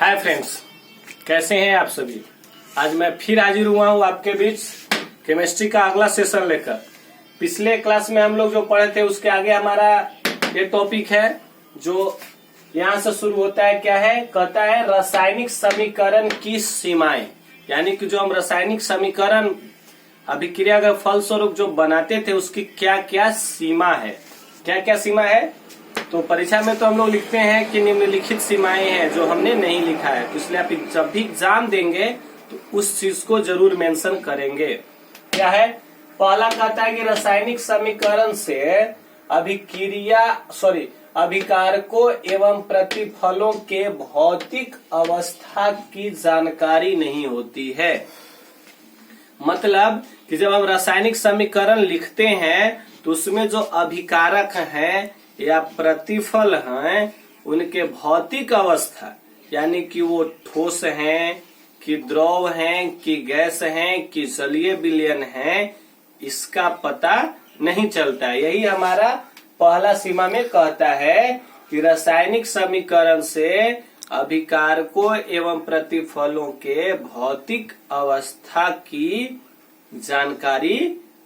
Hi friends, कैसे हैं आप सभी। आज मैं फिर हाजिर हुआ हूँ आपके बीच केमिस्ट्री का अगला सेशन लेकर। पिछले क्लास में हम लोग जो पढ़े थे उसके आगे हमारा ये टॉपिक है जो यहाँ से शुरू होता है। क्या है? कहता है रासायनिक समीकरण की सीमाएं, यानी कि जो हम रासायनिक समीकरण अभिक्रिया के फलस्वरूप जो बनाते थे उसकी क्या क्या सीमा है। क्या क्या सीमा है? तो परीक्षा में तो हम लोग लिखते हैं कि निम्नलिखित सीमाएं हैं, जो हमने नहीं लिखा है तो इसलिए आप जब भी एग्जाम देंगे तो उस चीज को जरूर मेंशन करेंगे। क्या है? पहला कहता है कि रासायनिक समीकरण से अभिकारकों एवं प्रतिफलों के भौतिक अवस्था की जानकारी नहीं होती है। मतलब कि जब हम रासायनिक समीकरण लिखते हैं तो उसमें जो अभिकारक हैं या प्रतिफल हैं उनके भौतिक अवस्था, यानी कि वो ठोस हैं कि द्रव हैं कि गैस हैं कि जलीय विलयन हैं, इसका पता नहीं चलता है। यही हमारा पहला सीमा में कहता है कि रासायनिक समीकरण से अभिकारकों एवं प्रतिफलों के भौतिक अवस्था की जानकारी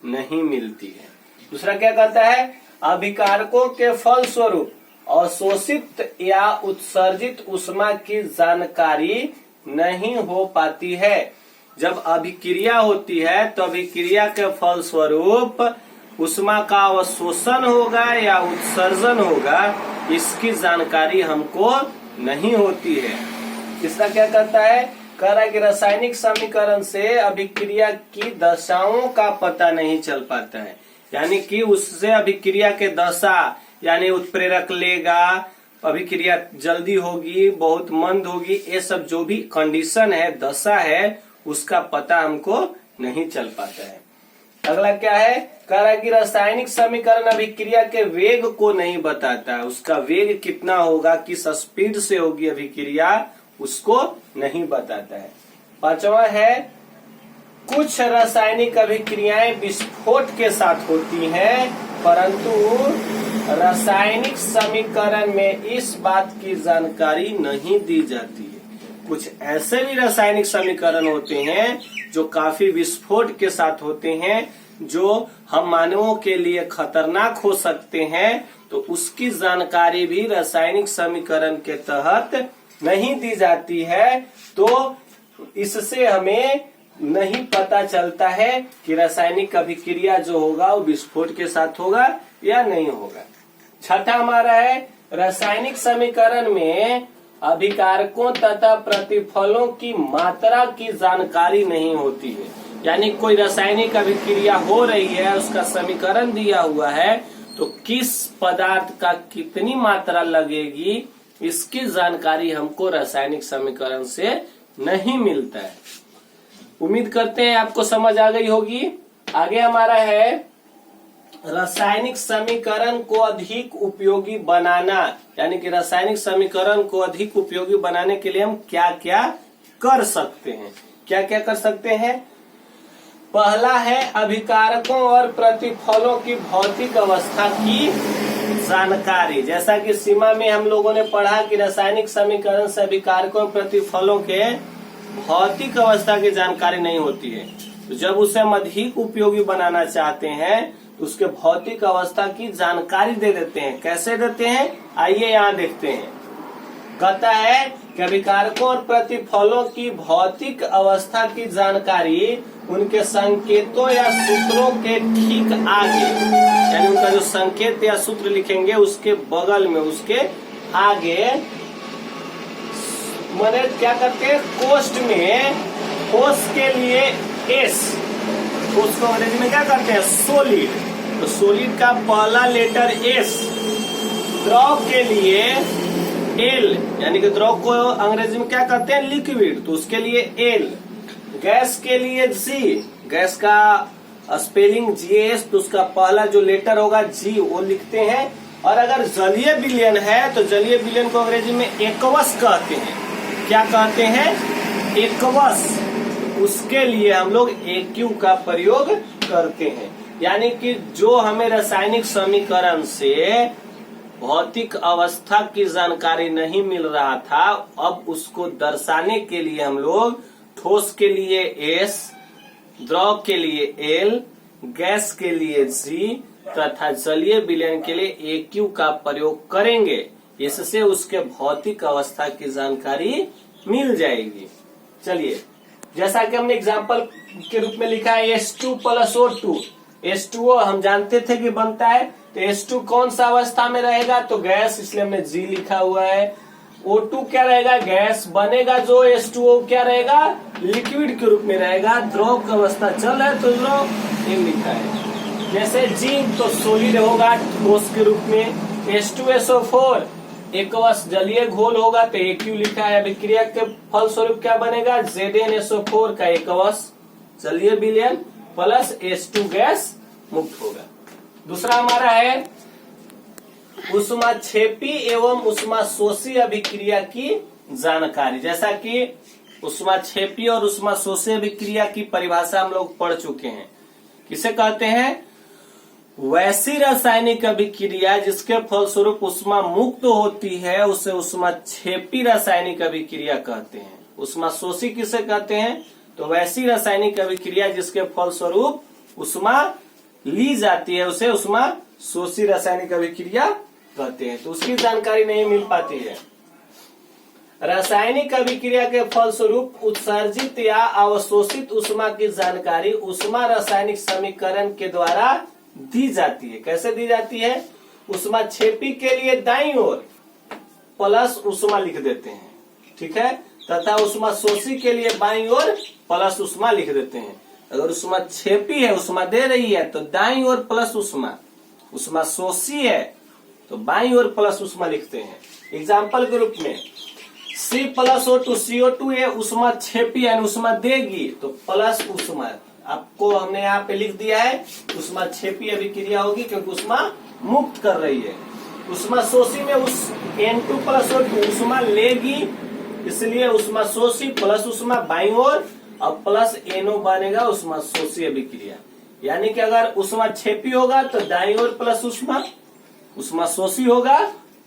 नहीं मिलती है। दूसरा क्या कहता है? अभिकारकों के फलस्वरूप अवशोषित या उत्सर्जित ऊष्मा की जानकारी नहीं हो पाती है। जब अभिक्रिया होती है तो अभिक्रिया के फलस्वरूप ऊष्मा का अवशोषण होगा या उत्सर्जन होगा, इसकी जानकारी हमको नहीं होती है। तीसरा क्या कहता है? कह रहा है कि रासायनिक समीकरण से अभिक्रिया की दशाओं का पता नहीं चल पाता है, यानी कि उससे अभिक्रिया के दशा, यानी उत्प्रेरक लेगा, अभिक्रिया जल्दी होगी, बहुत मंद होगी, ये सब जो भी कंडीशन है, दशा है, उसका पता हमको नहीं चल पाता है। अगला क्या है? कह रहा है कि रासायनिक समीकरण अभिक्रिया के वेग को नहीं बताता है। उसका वेग कितना होगा, किस स्पीड से होगी अभिक्रिया, उसको नहीं बताता है। पांचवा है कुछ रासायनिक अभिक्रियाएं विस्फोट के साथ होती हैं, परंतु रासायनिक समीकरण में इस बात की जानकारी नहीं दी जाती है। कुछ ऐसे भी रासायनिक समीकरण होते हैं जो काफी विस्फोट के साथ होते हैं, जो हम मानवों के लिए खतरनाक हो सकते हैं, तो उसकी जानकारी भी रासायनिक समीकरण के तहत नहीं दी जाती है। तो इससे हमें नहीं पता चलता है कि रासायनिक अभिक्रिया जो होगा वो विस्फोट के साथ होगा या नहीं होगा। छठा हमारा है रासायनिक समीकरण में अभिकारकों तथा प्रतिफलों की मात्रा की जानकारी नहीं होती है। यानी कोई रासायनिक अभिक्रिया हो रही है, उसका समीकरण दिया हुआ है, तो किस पदार्थ का कितनी मात्रा लगेगी, इसकी जानकारी हमको रासायनिक समीकरण से नहीं मिलता है। उम्मीद करते हैं आपको समझ आ गई होगी। आगे हमारा है रासायनिक समीकरण को अधिक उपयोगी बनाना, यानी कि रासायनिक समीकरण को अधिक उपयोगी बनाने के लिए हम क्या क्या कर सकते हैं। क्या क्या कर सकते हैं? पहला है अभिकारकों और प्रतिफलों की भौतिक अवस्था की जानकारी। जैसा कि सीमा में हम लोगों ने पढ़ा कि रासायनिक समीकरण से अभिकारकों और प्रतिफलों के भौतिक अवस्था की जानकारी नहीं होती है, तो जब उसे हम अधिक उपयोगी बनाना चाहते हैं तो उसके भौतिक अवस्था की जानकारी दे देते हैं। कैसे देते हैं? आइए यहाँ देखते हैं। कहता है कि अभिकारकों और प्रतिफलों की भौतिक अवस्था की जानकारी उनके संकेतों या सूत्रों के ठीक आगे, यानी उनका जो संकेत या सूत्र लिखेंगे उसके बगल में, उसके आगे, मैंने क्या करते हैं कोष्ठ में, ठोस के लिए एस, ठोस को अंग्रेजी में क्या करते हैं सोलिड, तो सोलिड का पहला लेटर एस, द्रव के लिए एल, यानी कि द्रव को अंग्रेजी में क्या करते हैं लिक्विड, तो उसके लिए एल, गैस के लिए जी, गैस का स्पेलिंग जीएस, तो उसका पहला जो लेटर होगा जी वो लिखते हैं। और अगर जलीय विलयन है तो जलीय विलयन को अंग्रेजी में एक्वस कहते हैं। क्या कहते हैं? एक्वस, उसके लिए हम लोग एक्यू का प्रयोग करते हैं। यानी कि जो हमें रासायनिक समीकरण से भौतिक अवस्था की जानकारी नहीं मिल रहा था, अब उसको दर्शाने के लिए हम लोग ठोस के लिए S, द्रव के लिए L, गैस के लिए G तथा जलीय विलयन के लिए AQ का प्रयोग करेंगे। इससे उसके भौतिक अवस्था की जानकारी मिल जाएगी। चलिए, जैसा कि हमने एग्जाम्पल के रूप में लिखा है H2 प्लस O2। H2O हम जानते थे कि बनता है, तो H2 कौन सा अवस्था में रहेगा, तो गैस, इसलिए हमने G लिखा हुआ है। O2 क्या रहेगा, गैस बनेगा, जो H2O क्या रहेगा, लिक्विड के रूप में रहेगा। द्रव की अवस्था चल है तो द्रव M लिखा है। जैसे G तो सोलिड होगा ठोस के रूप में। H2SO4 एकवश जलीय घोल होगा तो AQ लिखा है। अभिक्रिया के फलस्वरूप क्या बनेगा, ZnSO4 का एकवश जलीय विलयन प्लस H2 गैस मुक्त होगा। दूसरा हमारा है ऊष्माक्षेपी एवं ऊष्माशोषी अभिक्रिया की जानकारी। जैसा कि ऊष्माक्षेपी और ऊष्माशोषी अभिक्रिया की परिभाषा हम लोग पढ़ चुके हैं। किसे कहते हैं, वैसी रासायनिक अभिक्रिया जिसके फलस्वरूप ऊष्मा मुक्त होती है उसे ऊष्माक्षेपी रासायनिक अभिक्रिया कहते हैं। ऊष्माशोषी किसे कहते हैं, तो वैसी रासायनिक अभिक्रिया जिसके फलस्वरूप ऊष्मा ली जाती है उसे ऊष्माशोषी रासायनिक अभिक्रिया कहते हैं। तो उसकी जानकारी नहीं मिल पाती है। रासायनिक अभिक्रिया के फलस्वरूप उत्सर्जित या अवशोषित ऊष्मा की जानकारी ऊष्मा रासायनिक समीकरण के द्वारा दी जाती है। कैसे दी जाती है, ऊष्माक्षेपी के लिए दाईं ओर प्लस ऊष्मा लिख देते हैं, ठीक है, तथा ऊष्माशोषी के लिए बाईं ओर प्लस ऊष्मा लिख देते हैं। अगर ऊष्माक्षेपी है, ऊष्मा दे रही है, तो दाईं ओर प्लस ऊष्मा, ऊष्माशोषी है तो बाईं ओर प्लस ऊष्मा लिखते हैं। एग्जाम्पल के रूप में C प्लस O2, CO2 ये ऊष्माक्षेपी यानी ऊष्मा देगी तो प्लस ऊष्मा, आपको हमने यहाँ पे लिख दिया है ऊष्माक्षेपी अभिक्रिया होगी क्योंकि ऊष्मा मुक्त कर रही है। ऊष्माशोषी में उस N2 प्लस O2 ऊष्मा लेगी, इसलिए ऊष्माशोषी प्लस ऊष्मा बाईं ओर, अब प्लस NO बनेगा ऊष्माशोषी अभिक्रिया। यानी कि अगर ऊष्माक्षेपी होगा तो दाईं ओर प्लस ऊष्मा, ऊष्माशोषी होगा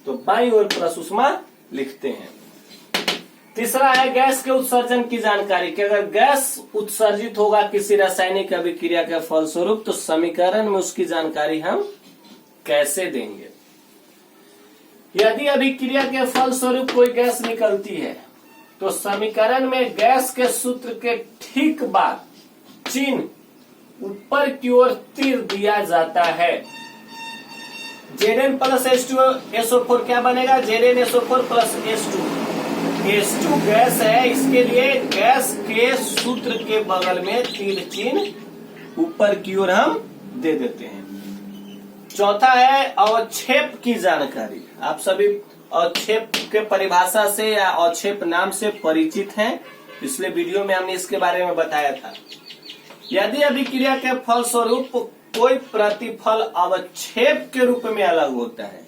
तो बाईं ओर प्लस ऊष्मा लिखते हैं। तीसरा है गैस के उत्सर्जन की जानकारी कि अगर गैस उत्सर्जित होगा किसी रासायनिक अभिक्रिया के फलस्वरूप तो समीकरण में उसकी जानकारी हम कैसे देंगे। यदि अभिक्रिया के फलस्वरूप कोई गैस निकलती है तो समीकरण में गैस के सूत्र के ठीक बाद चिन्ह ऊपर की ओर तीर दिया जाता है। Zn प्लस H2SO4 क्या बनेगा, ZnSO4 प्लस H2 गैस है, इसके लिए गैस के सूत्र के बगल में तीर चिन्ह ऊपर की ओर हम दे देते हैं। चौथा है अवक्षेप की जानकारी। आप सभी अवक्षेप के परिभाषा से या अवक्षेप नाम से परिचित हैं, पिछले वीडियो में हमने इसके बारे में बताया था। यदि अभिक्रिया के फलस्वरूप कोई प्रतिफल अवक्षेप के रूप में अलग होता है,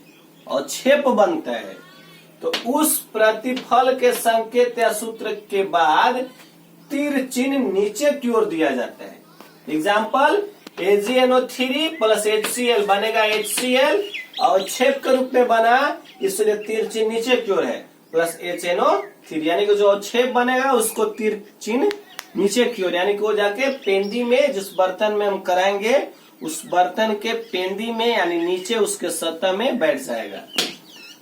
अवक्षेप बनता है, तो उस प्रतिफल के संकेत या सूत्र के बाद तीर चिन्ह नीचे की ओर दिया जाता है। एग्जाम्पल AgNO3 प्लस HCl बनेगा HCl, अवक्षेप के रूप में बना इसलिए तीर चिन्ह नीचे की ओर है, प्लस HNO3 यानी कि जो अवक्षेप बनेगा उसको तीर चिन्ह नीचे की ओर, यानी कि वो जाके पेंदी में, जिस बर्तन में हम कराएंगे उस बर्तन के पेंदी में यानी नीचे उसके सतह में बैठ जाएगा।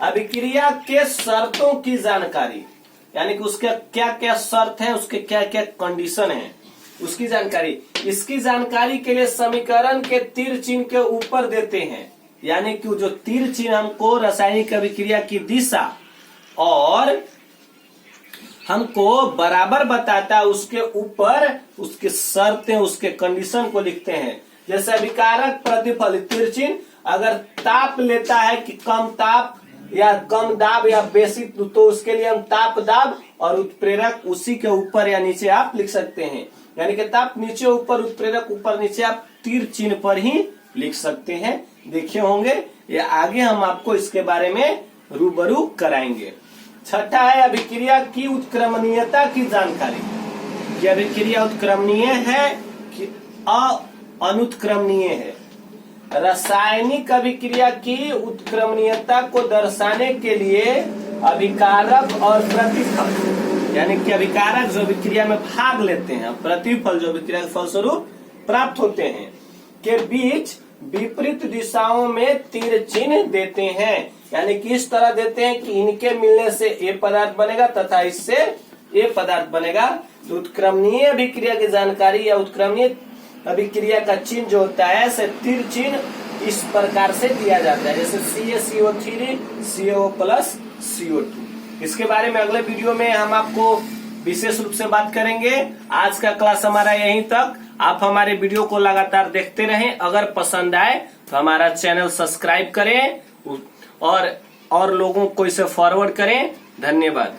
अभिक्रिया के शर्तों की जानकारी यानी कि उसके क्या क्या शर्त है, उसके क्या क्या कंडीशन है, उसकी जानकारी। इसकी जानकारी के लिए समीकरण के तीर चिन्ह के ऊपर देते हैं, यानी कि जो तीर चिन्ह हमको रासायनिक अभिक्रिया की दिशा और हमको बराबर बताता है, उसके ऊपर उसके शर्तें, उसके कंडीशन को लिखते हैं। जैसे अभिकारक प्रतिफल तीर चिन्ह अगर ताप लेता है कि कम ताप या कम दाब या बेसी, तो उसके लिए हम ताप दाब और उत्प्रेरक उसी के ऊपर या नीचे आप लिख सकते हैं। यानी कि ताप नीचे ऊपर, उत्प्रेरक ऊपर नीचे, आप तीर चिन्ह पर ही लिख सकते हैं। देखे होंगे या आगे हम आपको इसके बारे में रूबरू कराएंगे। छठा है अभिक्रिया की उत्क्रमणीयता की जानकारी। यह अभिक्रिया उत्क्रमणीय है कि अनुत्क्रमणीय है। रासायनिक अभिक्रिया की उत्क्रमणीयता को दर्शाने के लिए अभिकारक और प्रतिफल, यानी कि अभिकारक जो अभिक्रिया में भाग लेते हैं, प्रतिफल जो अभिक्रिया के फलस्वरूप प्राप्त होते हैं, के बीच विपरीत दिशाओं में तीर चिन्ह देते हैं। यानी कि इस तरह देते हैं कि इनके मिलने से ए पदार्थ बनेगा तथा इससे ए पदार्थ बनेगा। तो उत्क्रमणीय अभिक्रिया की जानकारी या उत्क्रमणीय अभिक्रिया का चिन्ह जो होता है से तीर चिन्ह इस प्रकार से दिया जाता है, जैसे CaCO3 CO प्लस CO2। इसके बारे में अगले वीडियो में हम आपको विशेष रूप से बात करेंगे। आज का क्लास हमारा यहीं तक। आप हमारे वीडियो को लगातार देखते रहें। अगर पसंद आए तो हमारा चैनल सब्सक्राइब करें और लोगों को इसे फॉरवर्ड करें। धन्यवाद।